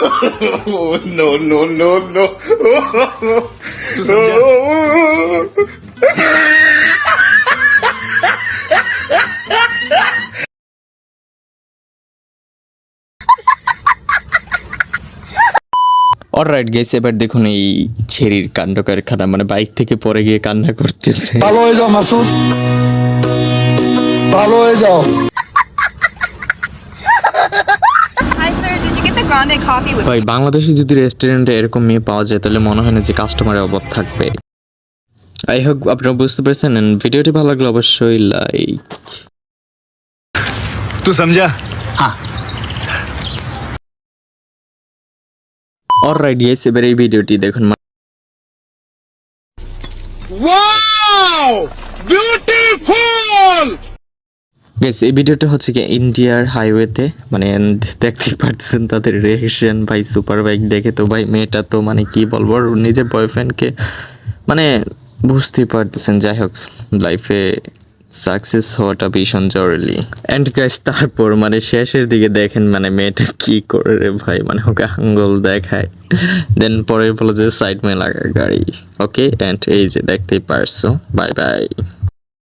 Oh, no, no, no, no. Alright guys, এবার দেখুন এই ছেড়ির কাণ্ড কারখানা, মানে বাইক থেকে পড়ে গিয়ে কান্না করতেছে। ভালো হয়ে যাও মাসুদ, ভালো হয়ে যাও। Hi sir, did you get the grande coffee with ভাই, বাংলাদেশে যদি রেস্টুরেন্টে এরকম মেয়ে পাওয়া যায় তাহলে মনে হয় না যে কাস্টমারের অভাব থাকবে। আই হোপ আপনারা বুঝতে পেরেছেন। ভিডিওটি ভালো লাগলে অবশ্যই লাইক। तू समझा? हाँ। অলরাইট গাইস, এবার এই ভিডিওটি দেখুন। Wow! Beautiful! গাইস, এই ভিডিওটা হচ্ছে কি ইন্ডিয়ার হাইওয়েতে, মানে দেখতে পাচ্ছেন তাদের রিয়েকশন ভাই, সুপার বাইক দেখে। তো ভাই মেয়েটা তো মানে কি বলবো, ওর নিজের বয়ফ্রেন্ডকে মানে বুঝতেই পারতেছেন। যাই হোক, লাইফে সাকসেস হওয়াটা ভীষণ জরুরি। অ্যান্ড গাইস, তারপর মানে শেষের দিকে দেখেন মানে মেয়েটা কি করে রে ভাই, মানে ওকে আঙ্গুল দেখায়, দেন পরে বলে যে সাইড মে লাগা গাড়ি। ওকে, অ্যান্ড এই যে দেখতেই পারছো। Bye bye.